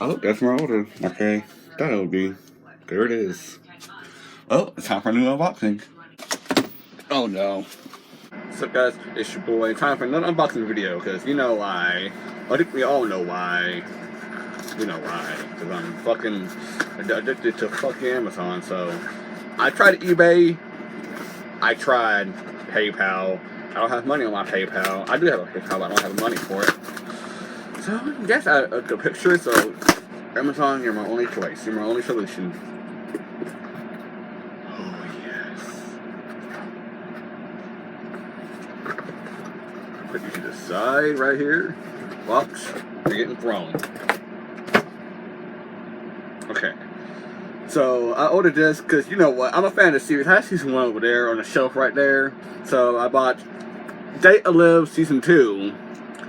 Oh, that's my order. Okay, that'll be. There it is. Oh, it's time for a new unboxing. Oh no. What's up, guys? It's your boy. Time for another unboxing video, because you know why. I think we all know why. You know why. Because I'm fucking addicted to fucking Amazon, so. I tried eBay. I tried PayPal. I don't have money on my PayPal. I do have a PayPal, but I don't have money for it. So, yes, I took a picture, so Amazon, you're my only choice. You're my only solution. Oh, yes. Put you to the side right here. Box, you're getting thrown. Okay. So, I ordered this because, you know what, I'm a fan of the series. I have season 1 over there on the shelf right there. So, I bought Date a Live Season 2,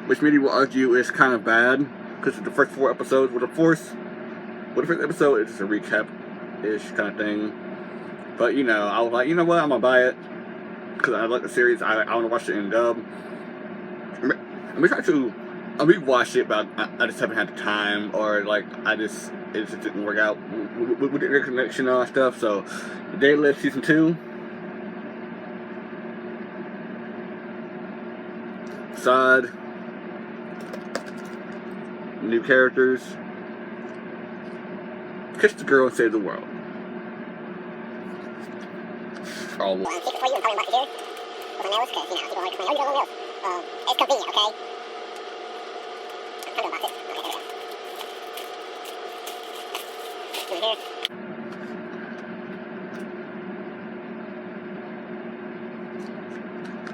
which many will argue is kind of bad because the first 4 episodes were the first episode is just a recap-ish kind of thing. But, you know, I was like, you know what, I'm going to buy it because I like the series. I want to watch it in dub. I'm trying to rewatch it, but I just haven't had the time, or like it just didn't work out with the internet connection and all that stuff. So, Day Live Season 2. Side. New characters. Kiss the girl and save the world. Oh. It's convenient, okay? I'm gonna box it. Okay, there.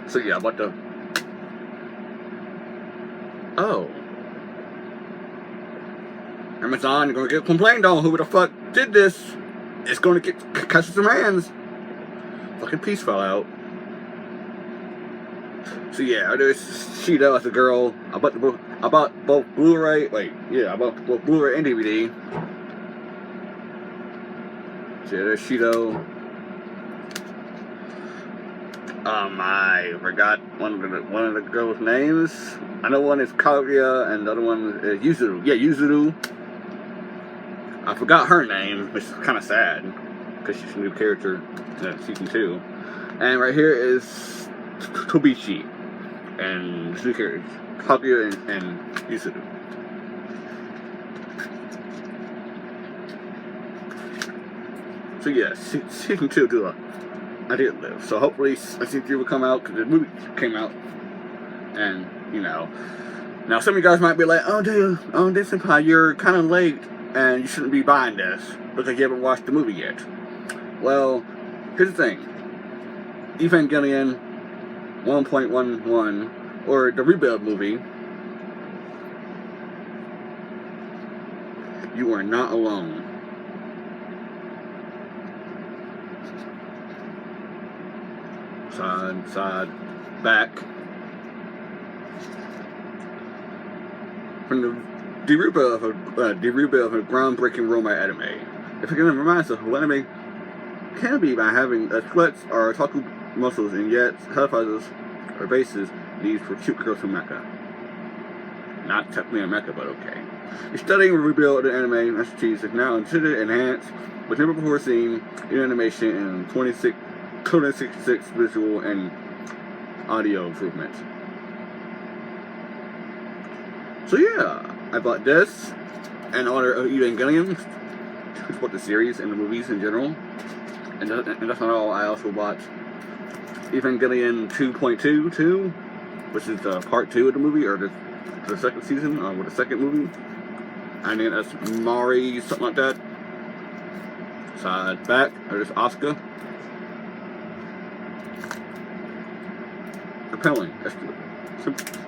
So yeah, what the... Oh. Amazon, you're gonna get complained on. Who the fuck did this? It's gonna get catch some hands. Fucking piece fell out. So yeah, there's Shido as a girl. I bought both Blu-ray. I bought both Blu-ray and DVD. So yeah, there's Shido. I forgot one of the girls' names. I know one is Kaguya and the other one is Yuzuru. Yeah, Yuzuru. I forgot her name, which is kind of sad because she's a new character in season 2. And right here is Tobishi and two characters, Kaguya and Yuzuru. So yeah, season 2 I did live. So hopefully season 3 will come out because the movie came out, and you know. Now some of you guys might be like, oh dude, Senpai, you're kind of late and you shouldn't be buying this because you haven't watched the movie yet. Well, here's the thing. Evangelion 1.11, or the Rebuild movie, you are not alone. Side, back. From the rebuild of a groundbreaking romance anime. If you're gonna remind us of what anime can be by having splits or taku muscles and yet sacrifices or bases needs for cute girls from Mecha. Not technically in Mecha, but okay. You're studying a rebuild of the anime masterpiece is now considered enhanced with never before seen in animation and 266 visual and audio improvements. So yeah, I bought this in honor of Evangelion, to support the series and the movies in general. And that's not all, I also bought Evangelion 2.22, which is part 2 of the movie, or the second season, or the second movie. And then that's Mari, something like that. Side, back, there's Asuka. Compelling. That's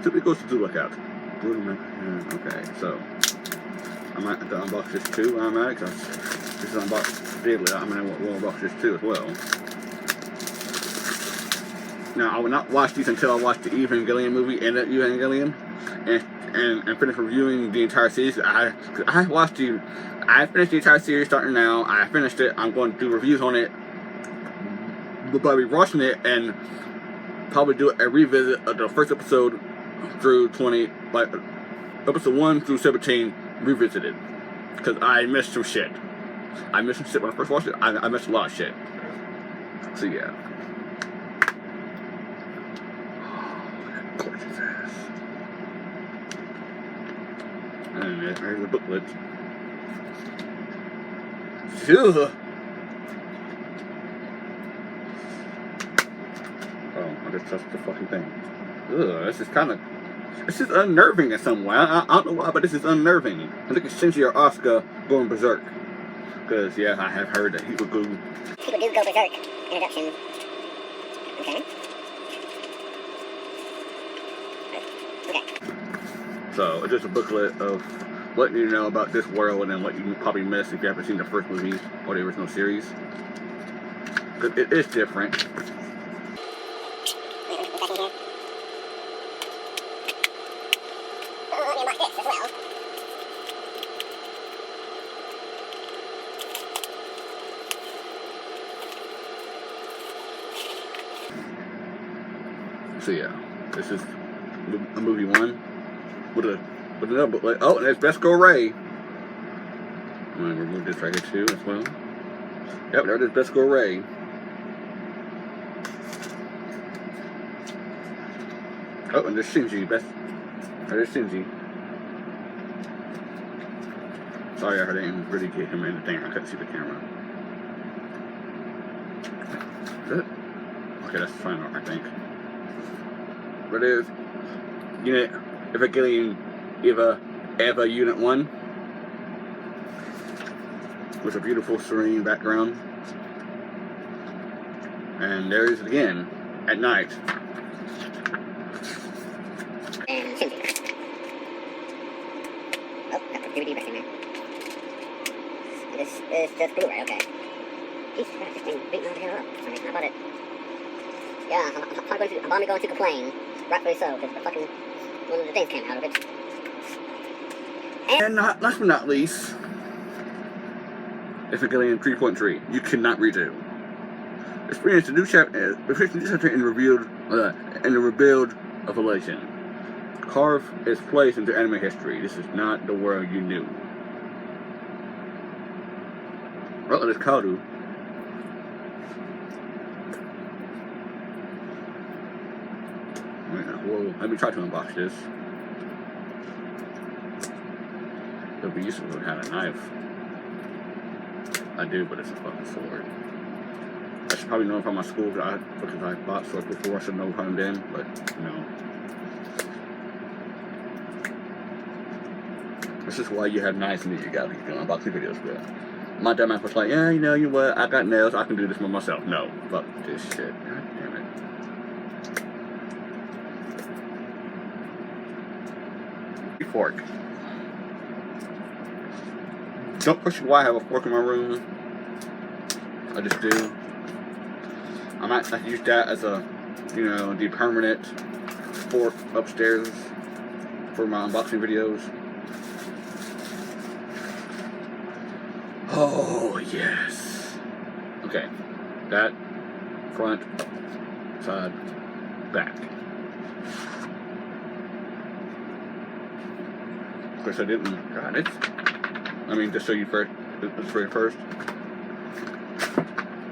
simply goes to look out. Okay, so I might have to unbox this too. Because this is unboxed daily. I mean, we'll unbox this too as well. Now, I will not watch these until I watch the Evangelion movie and the Evangelion, and finish reviewing the entire series. I finished the entire series starting now. I finished it. I'm going to do reviews on it, but I'll be watching it and probably do a revisit of the first episode through 20, like episode 1 through 17 revisited. Because I missed some shit. I missed some shit when I first watched it. I missed a lot of shit. So yeah. Oh, gorgeous ass. And there's the booklet. Ugh. Oh, I just touched the fucking thing. Ugh, this is kind of... This is unnerving in some way. I don't know why, but this is unnerving. I think it's Shinji or Asuka going berserk. Because, yeah, I have heard that people do go berserk. Introduction. Okay. Okay. So, it's just a booklet of letting you know about this world and then what you probably missed if you haven't seen the first movies or the original series. Because it is different. So yeah, this is a movie one with another booklet. Oh, and there's Best Girl Ray. I'm gonna remove this right here too as well. Yep, there it is, Best Girl Ray. Oh, and there's Shinji. There's Shinji. Sorry, I didn't really get him in the thing. I couldn't see the camera. Is it? Okay, that's fine, I think. But it is Unit Evangelion Eva Unit 1 with a beautiful serene background. And there it is again at night. And Shinji. Oh, got the DVD back in there. This is just Blu-ray, okay. Jesus Christ, this thing beating all the hell up. I bought it. Yeah, I'm probably going to complain. Rightfully so, because the fucking one of the things came out of it. And last but not least, Evangelion 3.3. You cannot redo. Experience a new chapter in the rebuild of Elation. Carve its place into anime history. This is not the world you knew. Oh, there's Kaoru. Well, let me try to unbox this. It would be useful if I had a knife. I do, but it's a fucking sword. I should probably know from my school because I bought swords before. I should know from them, but no. This is why you have knives in you got unboxing videos, but my dumb ass was like, yeah, you know what? I got nails. I can do this by myself. No, fuck this shit. God damn it. Fork. Don't question why I have a fork in my room. I just do. I might have to use that as a, the permanent fork upstairs for my unboxing videos. Oh, yes. Okay. That, front, side, back. Of course I didn't got it. I mean, just show you first. Let's show you first.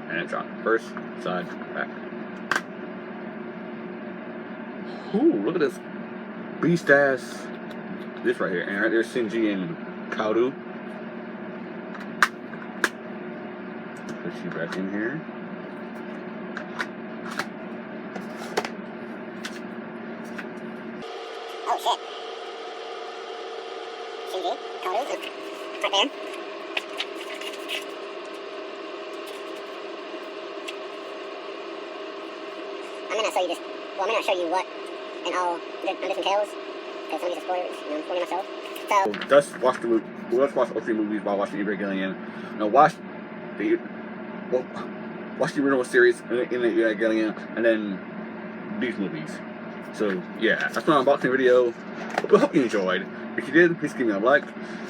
And it's on. First, side, back. Ooh, look at this beast ass. This right here. And right there's Shinji and Kaoru. Put you back in here. Oh shit. Shinji, Kaoru, right there. I'm gonna show you this. Well, I'm gonna show you what and all this entails, because some of these are spoilers, I'm spoiling myself. So just watch the movie. Let's watch all three movies while watching Evangelion. Now watch the original series in the Evangelion, and then these movies. So yeah, that's my unboxing video. I hope you enjoyed. If you did, please give me a like,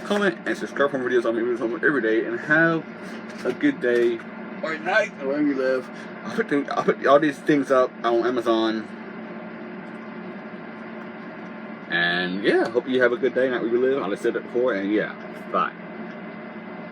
comment, and subscribe for more videos on my videos every day. And have a good day or night, or wherever you live. I'll put all these things up on Amazon. And yeah, hope you have a good day, not where you live. I said that before, and yeah, bye.